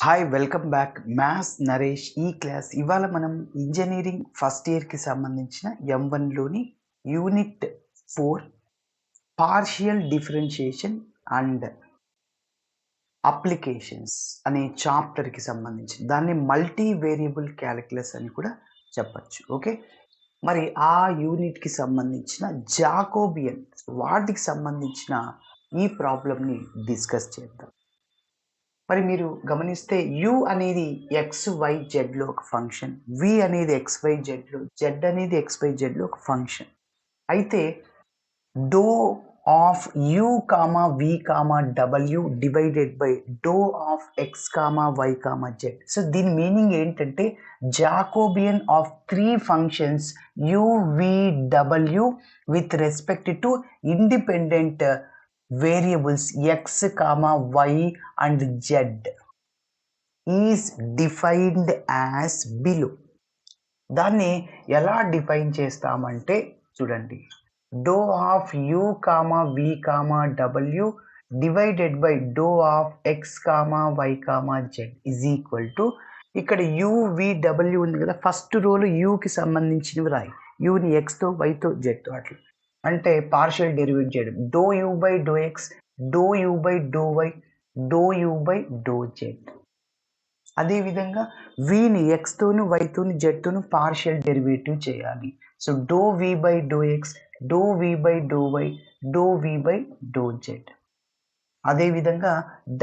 Hi welcome back maths Naresh ఈ class ఇవాళ మనం ఇంజనీరింగ్ ఫస్ట్ ఇయర్కి సంబంధించిన M1లోని unit 4 partial differentiation and applications అనే చాప్టర్కి సంబంధించి దాన్ని మల్టీ వేరియబుల్ క్యాలిక్యులస్ అని కూడా చెప్పచ్చు. ఓకే, మరి ఆ యూనిట్కి సంబంధించిన జాకోబియన్ వాటికి సంబంధించిన ఈ ప్రాబ్లమ్ని డిస్కస్ చేద్దాం. మరి మీరు గమనిస్తే u అనేది XYZలో ఒక ఫంక్షన్, v అనేది XYZలో, z అనేది XYZలో ఒక ఫంక్షన్. అయితే do of u comma v comma w divided by do of x comma y comma z. So దీని మీనింగ్ ఏంటంటే Jacobian of three functions u v w with respect to independent variables x, y and z is defined as below. దాన్ని ఎలా define చేస్తామంటే చూడండి, do of u v w divided by do of x y z is equal to ఇక్కడ u v w ఉంది కదా, first రోలు కి సంబంధించినవి రాయి, ని x తో y తో z తో అట్లా అంటే పార్షియల్ డెరివేట్ చేయడం, doe u by do x, do u by do y, doe u by doe z. అదేవిధంగా వీని ఎక్స్తోను వైతోను జెడ్తోను పార్షియల్ డెరివేటివ్ చేయాలి. So doe v by do x, doe v by do y, doe v by doe z. అదేవిధంగా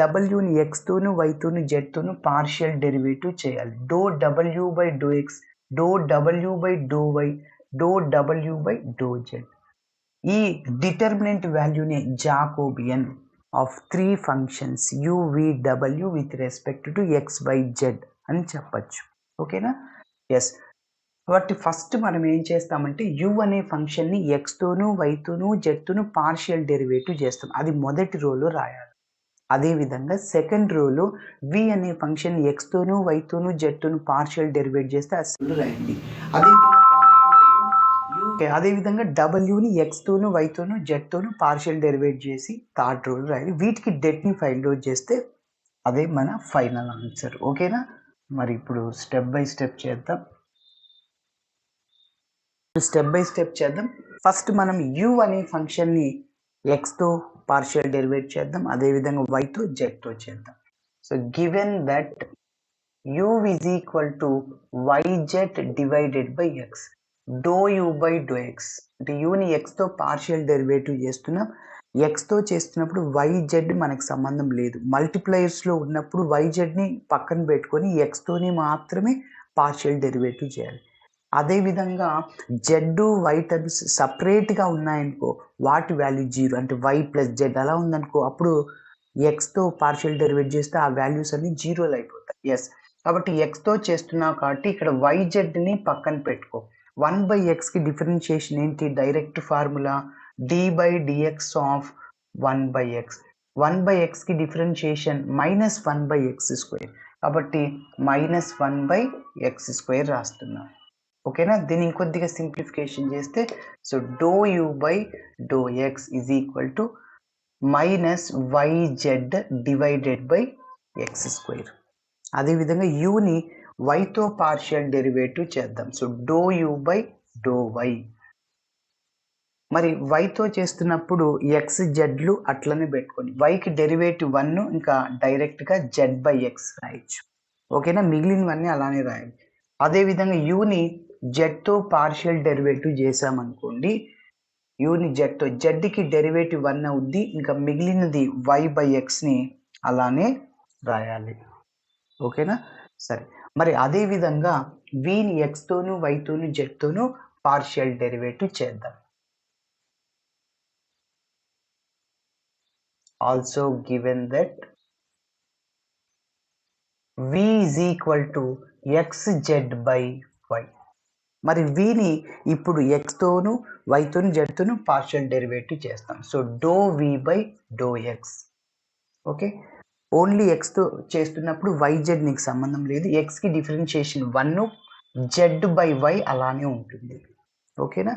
డబ్ల్యూని ఎక్స్తోను వైతోను జెడ్తోను పార్షియల్ డెరివేటివ్ చేయాలి. డో డబ్ల్యూ బై డో ఎక్స్, డో డబ్ల్యూ బై డో వై, డో డబ్ల్యూ బై డో జెడ్. ఈ డిటర్మినెంట్ వాల్యూనే Jacobian of three functions u v w with respect to x y z అని చెప్పచ్చు. ఓకేనా? ఎస్. కాబట్టి ఫస్ట్ మనం ఏం చేస్తామంటే u అనే ఫంక్షన్ని x తోనూ y తోనూ z తోనూ పార్షియల్ డెరివేటివ్ చేస్తాం, అది మొదటి రోలో రాయాలి. అదేవిధంగా సెకండ్ రోలో v అనే ఫంక్షన్ x తోనూ y తోనూ z తోనూ పార్షియల్ డెరివేట్ చేస్తే అసలు రాయండి. అదేవిధంగా డబ్ల్యూని ఎక్స్తోను వైతోను జెడ్తోను పార్షియల్ డెరివేట్ చేసి థర్డ్ రోల్ రాయాలి. వీటికి డెట్ని ఫైండ్ అవుట్ చేస్తే అదే మన ఫైనల్ ఆన్సర్. ఓకేనా? మరి ఇప్పుడు స్టెప్ బై స్టెప్ చేద్దాం. ఫస్ట్ మనం u అనే ఫంక్షన్ని ఎక్స్తో పార్షియల్ డెరివేట్ చేద్దాం, అదేవిధంగా వైతో జెడ్తో చేద్దాం. So given that u is equal to yz divided by x, do u by do x అంటే యూని ఎక్స్తో పార్షియల్ డెరివేటివ్ చేస్తున్నాం. ఎక్స్తో చేస్తున్నప్పుడు వైజెడ్ మనకు సంబంధం లేదు, మల్టిప్లయర్స్లో ఉన్నప్పుడు వైజెడ్ని పక్కన పెట్టుకొని ఎక్స్తోని మాత్రమే పార్షియల్ డెరివేటివ్ చేయాలి. అదేవిధంగా జెడ్ వై టర్మ్స్ సపరేట్గా ఉన్నాయనుకో, వాటి వాల్యూ 0 అంటే వై ప్లస్ జెడ్ అలా ఉందనుకో, అప్పుడు ఎక్స్తో పార్షియల్ డెరివేట్ చేస్తే ఆ వాల్యూస్ అన్ని 0 అయిపోతాయి. ఎస్, కాబట్టి ఎక్స్తో చేస్తున్నావు కాబట్టి ఇక్కడ వైజెడ్ని పక్కన పెట్టుకో. 1/xకి డిఫరెన్షియేషన్ ఏంటి? Direct formula d by dx of 1/x. 1/xకి డిఫరెన్షియేషన్ -1/x², కాబట్టి -1/x² రాస్తున్నాం. ఓకేనా? దీన్ని ఇంకొద్దిగా సింప్లిఫికేషన్ చేస్తే so do u by do x is equal to -yz divided by x². అదేవిధంగా యూని వైతో పార్షియల్ డెరివేటివ్ చేద్దాం. So do u by do y. మరి వైతో చేస్తున్నప్పుడు ఎక్స్ జెడ్లు అట్లనే పెట్టుకొని వైకి డెరివేటివ్ 1 ఇంకా డైరెక్ట్గా z/x రాయొచ్చు. ఓకేనా? మిగిలినవన్నీ అలానే రాయాలి. అదేవిధంగా యూని జెడ్తో పార్షియల్ డెరివేటివ్ చేసామనుకోండి, యూని జెడ్తో, జెడ్కి డెరివేటివ్ 1 అవుద్ది, ఇంకా మిగిలినది y/xని అలానే రాయాలి. ఓకేనా? సరే, మరి అదేవిధంగా వీని ఎక్స్తోను వైతోను జెడ్తోను పార్షియల్ డెరివేటివ్ చేద్దాం. Also given that v is equal to xz/y. మరి వీని ఇప్పుడు ఎక్స్తోను వైతోను జెడ్తోను పార్షియల్ డెరివేటివ్ చేస్తాం. So do v by do x. Okay, only ఎక్స్తో చేస్తున్నప్పుడు వైజెడ్ నీకు సంబంధం లేదు, ఎక్స్కి డిఫరెన్షియేషన్ 1, z/y అలానే ఉంటుంది. ఓకేనా?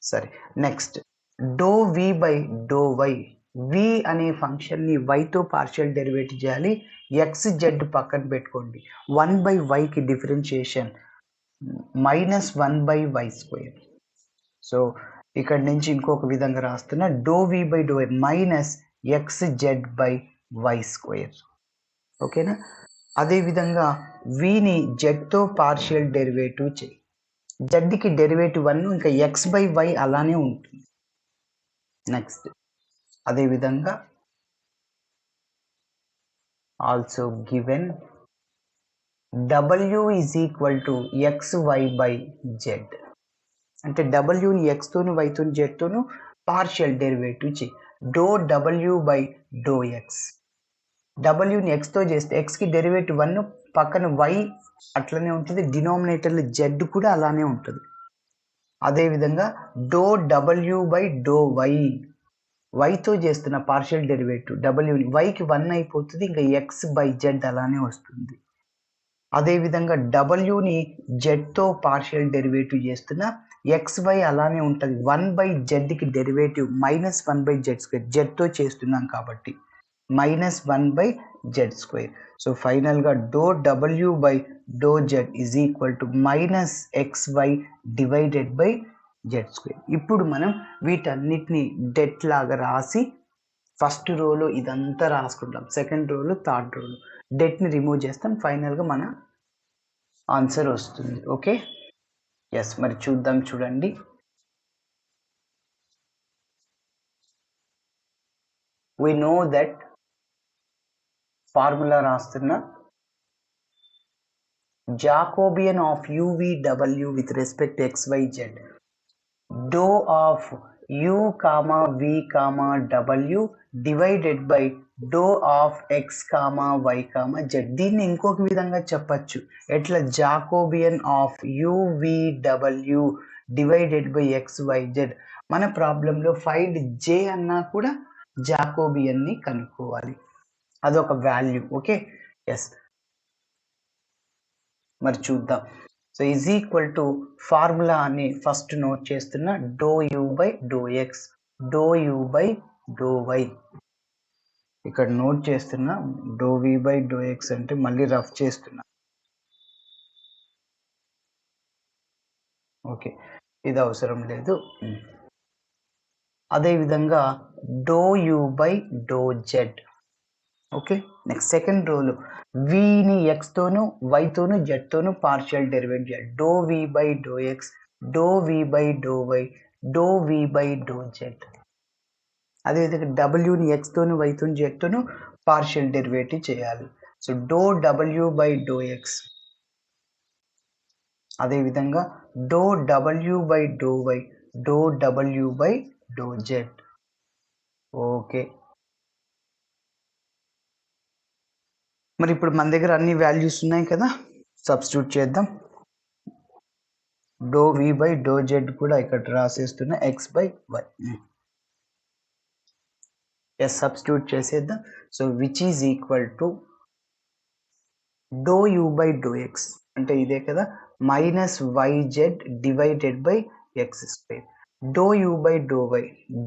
సరే, next do v by do y v అనే ఫంక్షన్ని వైతో పార్షియల్ డెరివేటివ్ చేయాలి. ఎక్స్ జెడ్ పక్కన పెట్టుకోండి. 1/yకి డిఫరెన్షియేషన్ -1/y². సో ఇక్కడ నుంచి ఇంకొక విధంగా రాస్తున్నా, do v by do minus x z by y². ఓకేనా? అదేవిధంగా విని జెడ్తో పార్షియల్ డెరివేటివ్ చేయి. జెడ్కి డెరివేటివ్ 1, ఇంకా x/y అలానే ఉంటుంది. నెక్స్ట్ అదేవిధంగా also given w is equal to xy/z. అంటే wని x తోను y తోను z తోను పార్షియల్ డెరివేటివ్ చేయి. Do w/x. wని xతో చేస్తే xకి డెరివేటివ్ 1, పక్కన y అట్లనే ఉంటుంది, డినామినేటర్లో z కూడా అలానే ఉంటుంది. అదేవిధంగా డో w/y. వైతో చేస్తున్న పార్షియల్ డెరివేటివ్ wని వైకి 1 అయిపోతుంది, ఇంకా x/z అలానే వస్తుంది. అదేవిధంగా wని జెడ్తో పార్షియల్ డెరివేటివ్ చేస్తున్న xy అలానే ఉంటుంది. 1/zకి డెరివేటివ్ -1/z². జెడ్తో చేస్తున్నాం కాబట్టి -1/z². సో ఫైనల్గా do w/z is equal to -xy divided by z². ఇప్పుడు మనం వీటన్నిటిని డెట్ లాగా రాసి ఫస్ట్ రోలో ఇదంతా రాసుకుంటాం, సెకండ్ రోలో థర్డ్ రోలో డెట్ని రిమూవ్ చేస్తాం, ఫైనల్గా మన ఆన్సర్ వస్తుంది. Okay, yes. మరి చూద్దాం, చూడండి. we know that ఫార్ములా రాస్తున్నా, Jacobian of UVW with respect to XYZ, do of U, V, W divided by do of X, Y, Z. దీన్ని ఇంకొక విధంగా చెప్పచ్చు, ఎట్లా? Jacobian of UVW divided by XYZ. మన ప్రాబ్లంలో ఫైండ్ J అన్నా కూడా జాకోబియన్ని కనుక్కోవాలి, అదొక వాల్యూ. Okay, yes. మరి చూద్దాం. So is equal to formula అని ఫస్ట్ నోట్ చేస్తున్నా, డో U/x, డో U/y. ఇక్కడ నోట్ చేస్తున్నా, డో V/x అంటే మళ్ళీ రఫ్ చేస్తున్నా. ఓకే, ఇది అవసరం లేదు. అదేవిధంగా do U/z. Okay, next second రోలో విని ఎక్స్తోను వైతోను జెడ్తోను పార్షియల్ డెరివేటివ్ చేయాలి. డో V/x, డో V/y, డో V/z. అదేవిధంగా డబ్ల్యూని ఎక్స్తోను వైతోను జెడ్తోను పార్షియల్ డెరివేటివ్ చేయాలి. సో డో W/x. అదేవిధంగా do W/y, do W/z. Okay, మరి ఇప్పుడు మన దగ్గర అన్ని వాల్యూస్ ఉన్నాయి కదా, సబ్స్టిట్యూట్ చేద్దాం. డో V/z కూడా ఇక్కడ రాసేస్తున్నా, x/y. ఎస్, సబ్స్టిట్యూట్ చేసేద్దాం. So which is equal to డో U/x అంటే ఇదే కదా, -yz డివైడెడ్ బై x². డో U/y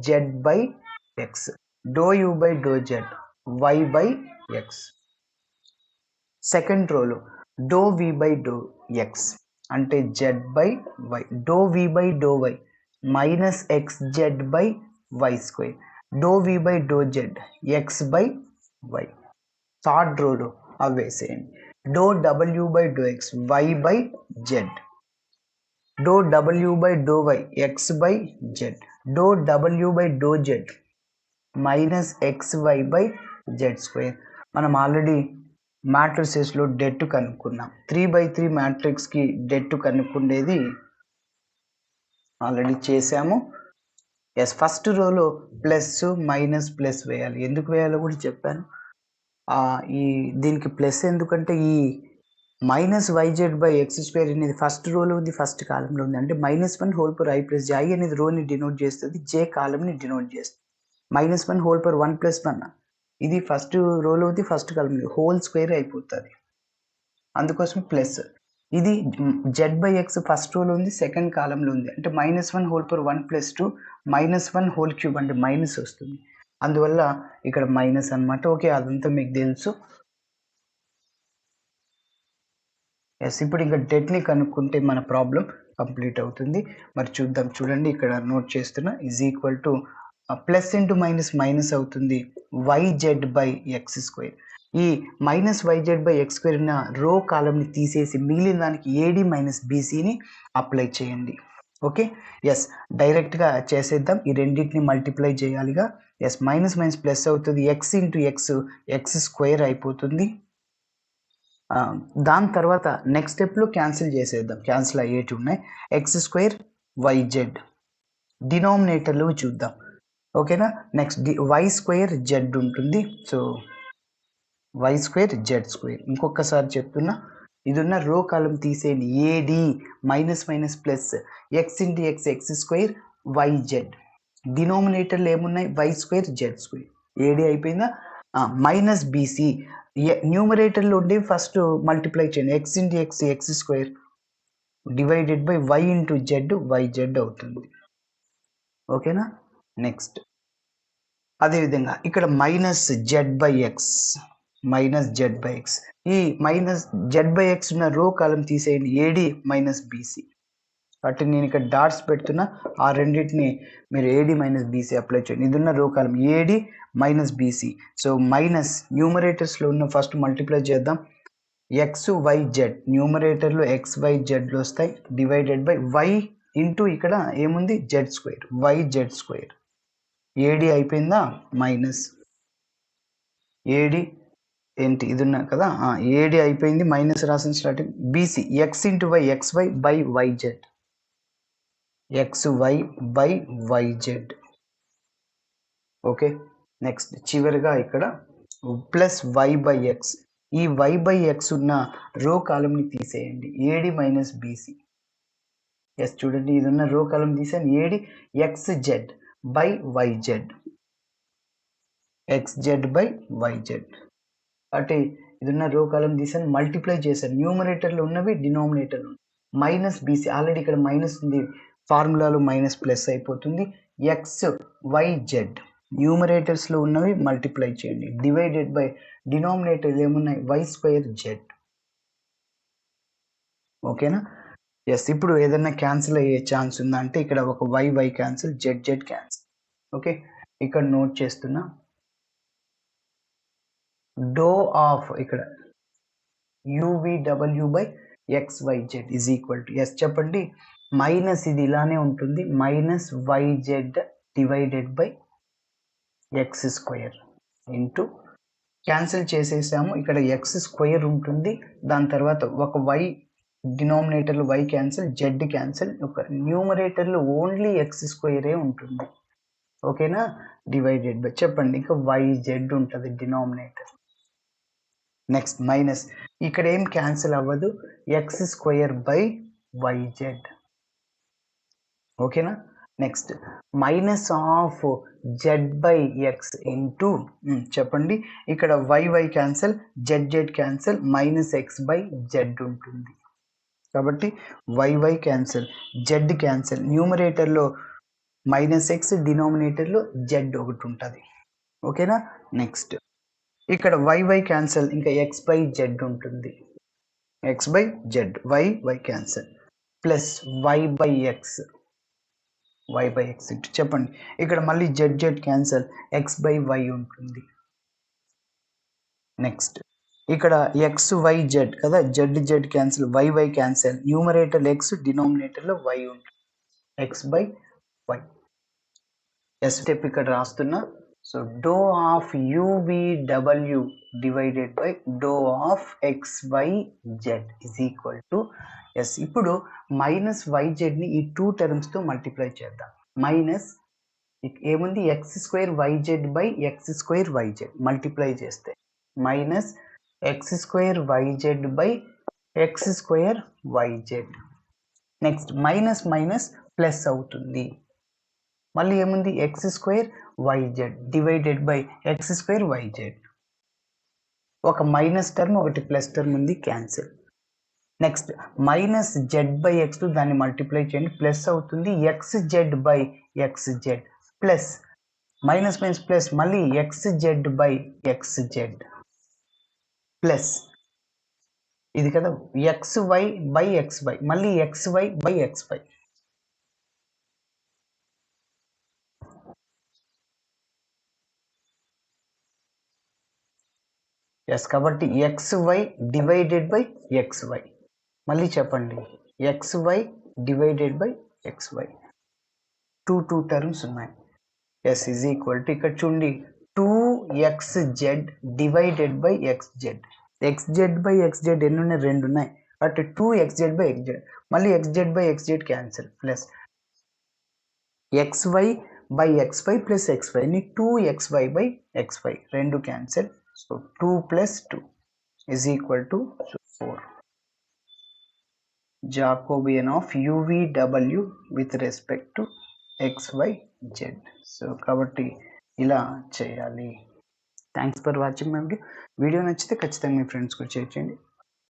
z/x, డో U/z y/x. సెకండ్ రోలో డో V/x అంటే z/y, do V/y -xz/y², do V/z x/y. Third రోలో అవేసేయండి, do W/x y/z, do W/y x/z, do W/z -xy/z². మనం ఆల్రెడీ మ్యాట్రిసెస్లో డెట్ కనుక్కున్నాం. 3/3 మ్యాట్రిక్స్కి డెట్ కనుక్కుండేది ఆల్రెడీ చేసాము. ఎస్, ఫస్ట్ రోలో ప్లస్ మైనస్ ప్లస్ వేయాలి. ఎందుకు వేయాలో కూడా చెప్పాను. దీనికి ప్లస్ ఎందుకంటే ఈ -yz/x² అనేది ఫస్ట్ రోలో ఉంది, ఫస్ట్ కాలంలో ఉంది. అంటే -1 whole power i plus j. i అనేది రోని డినోట్ చేస్తుంది, j కాలంని డినోట్ చేస్తుంది. -1 హోల్ పవర్ 1 + 1 ఇది ఫస్ట్ రోలో ఉంది, ఫస్ట్ కాలంలో హోల్ స్క్వేర్ అయిపోతుంది, అందుకోసం ప్లస్. ఇది z/x ఫస్ట్ రోలో ఉంది, సెకండ్ కాలంలో ఉంది. అంటే -1 హోల్ పవర్ 1 + 2 -1 హోల్ క్యూబ్ అంటే మైనస్ వస్తుంది. అందువల్ల ఇక్కడ మైనస్ అన్నమాట. ఓకే, అదంతా మీకు తెలుసు. ఎస్, ఇప్పుడు ఇంకా డెట్ని కనుక్కుంటే మన ప్రాబ్లం కంప్లీట్ అవుతుంది. మరి చూద్దాం. చూడండి, ఇక్కడ నోట్ చేస్తున్నా. Is equal to plus into minus minus అవుతుంది, వైజెడ్ బై ఎక్స్ స్క్వేర్. ఈ minus y z by x square ఉన్న రో కాలంని తీసేసి మిగిలిన దానికి ఏడి మైనస్ బీసీని అప్లై చేయండి. ఓకే, ఎస్, డైరెక్ట్గా చేసేద్దాం. ఈ రెండింటిని మల్టిప్లై చేయాలిగా. ఎస్, మైనస్ మైనస్ ప్లస్ అవుతుంది, x into x, x square అయిపోతుంది. దాని తర్వాత నెక్స్ట్ స్టెప్లో క్యాన్సిల్ చేసేద్దాం. క్యాన్సిల్ అయ్యేటి ఉన్నాయి. ఎక్స్ స్క్వేర్ వైజెడ్ డినామినేటర్లు చూద్దాం. ఓకేనా. నెక్స్ట్ వై స్క్వేర్ జెడ్ ఉంటుంది. So y square z square. ఇంకొకసారి చెప్తున్నా, ఇది ఉన్న రో కాలం తీసేయండి. AD minus minus plus x into x, x square y z. డినామినేటర్లు ఏమున్నాయి? Y square z square. AD అయిపోయిందా? Minus BC. న్యూమరేటర్లో ఉండి ఫస్ట్ మల్టిప్లై చేయండి. X into x, x square divided by y into z, y z అవుతుంది. ఓకేనా. Next అదేవిధంగా ఇక్కడ minus z by x, minus z by x. ఈ మైనస్ జెడ్ బై ఎక్స్ ఉన్న రో కాలం తీసేయండి. AD minus BC. కాబట్టి నేను ఇక్కడ డాట్స్ పెడుతున్నా. ఆ రెండింటిని మీరు ఏడి మైనస్ బీసీ అప్లై చేయండి. ఇది ఉన్న row column AD minus BC. So minus న్యూమరేటర్స్లో ఉన్న ఫస్ట్ మల్టిప్లై చేద్దాం. ఎక్స్ వై జెడ్, న్యూమరేటర్లో ఎక్స్ వై జెడ్లు వస్తాయి, డివైడెడ్ బై వై ఇంటూ ఇక్కడ ఏముంది? Z square, y z square. AD అయిపోయిందా? మైనస్ ఏడి ఏంటి ఇది ఉన్నా కదా, ఏడి అయిపోయింది, మైనస్ రాసిన starting. BC x into y, x y by y z, x y by y z. Okay, next చివరిగా ఇక్కడ ప్లస్ వై బై ఎక్స్. ఈ వై బై ఎక్స్ ఉన్న రో కాలంని తీసేయండి. AD minus BC. ఎస్, చూడండి, ఇది ఉన్న రో కాలం తీసేయండి. Ad x z by y z, x z by y z. అంటే ఇది ఉన్న రో కాలం తీసాను, మల్టిప్లై చేశాను. న్యూమరేటర్లో ఉన్నవి డినామినేటర్లు. మైనస్ బీసీ, ఆల్రెడీ ఇక్కడ మైనస్ ఉంది, ఫార్ములాలో మైనస్ ప్లస్ అయిపోతుంది. ఎక్స్ వై జెడ్ న్యూమరేటర్స్లో ఉన్నవి మల్టిప్లై చేయండి, డివైడెడ్ బై డినామినేటర్ ఏమున్నాయి? Y square z. ఓకేనా. ఎస్, ఇప్పుడు ఏదైనా క్యాన్సిల్ అయ్యే ఛాన్స్ ఉందా అంటే ఇక్కడ ఒక y y cancel, z z cancel. Okay, ఇక్కడ నోట్ చేస్తున్నా. డో ఆఫ్ ఇక్కడ uvw by x y z is equal to, yes చెప్పండి, మైనస్ ఇది ఇలానే ఉంటుంది, minus y z divided by x square into, cancel చేసేసాము. ఇక్కడ ఎక్స్ స్క్వేర్ ఉంటుంది, దాని తర్వాత ఒక వై, డినామినేటర్లో వై క్యాన్సిల్, జెడ్ క్యాన్సిల్, ఒక న్యూమరేటర్లో ఓన్లీ ఎక్స్ స్క్వేరే ఉంటుంది. ఓకేనా. డివైడెడ్ బై చెప్పండి, ఇంకా వై జెడ్ ఉంటుంది డినామినేటర్. నెక్స్ట్ మైనస్, ఇక్కడ ఏం క్యాన్సిల్ అవ్వదు, x square by y z. ఓకేనా. Next minus of z by x into, చెప్పండి, ఇక్కడ y y cancel, z z cancel, minus x by z ఉంటుంది. కాబట్టి y y cancel, z cancel, న్యూమరేటర్లో minus x, డినామినేటర్లో జెడ్ ఒకటి ఉంటుంది. ఓకేనా. నెక్స్ట్ ఇక్కడ వై వై క్యాన్సిల్, ఇంకా ఎక్స్ బై జెడ్ ఉంటుంది, x by z, y y cancel, plus y by x, y by x into, చెప్పండి, ఇక్కడ మళ్ళీ z z cancel, x by y ఉంటుంది. నెక్స్ట్ ఇక్కడ ఎక్స్ వై జెడ్ కదా, z z cancel, y y cancel, numerator x, డినామినేటర్లో y ఉంటుంది, x by y. ఎస్ step ఇక్కడ రాస్తున్నా. So do of uvw divided by do of x y z is equal to, yes ఇప్పుడు minus y జెడ్ని ఈ two టర్మ్స్తో multiply చేద్దాం. మైనస్ ఏముంది? X square y z by x square y z multiply చేస్తే minus x square y z by x square y z. Next minus minus plus అవుతుంది, మళ్ళీ ఏముంది? X square y z divided by x square y z. ఒక minus term ఒకటి plus term ఉంది, cancel. Next minus z by x దాన్ని multiply చేయండి, plus అవుతుంది, x z by x z plus minus minus plus మళ్ళీ XZ by XZ plus ఇది కదా XY by XY మళ్ళీ XY బై XY ఎస్ కాబట్టి XY డివైడెడ్ బై XY మళ్ళీ చెప్పండి XY divided by XY two terms ఉన్నాయి yes is equal to ఇక్కడ చూడండి 2XZ divided by XZ XZ by XZ ఎన్ని ఉన్నాయి 2 ఉన్నాయి బట్ 2XZ బై XZ మళ్ళీ XZ by XZ cancel plus XY by XY plus XY ని 2XY by XY 2 cancel so 2 plus 2 is equal to 4 Jacobian of UVW with respect to XYZ so కాబట్టి ఇలా చేయాలి thanks for watching my video నచ్చితే ఖచ్చితంగా మీ friends కూడా share చేయండి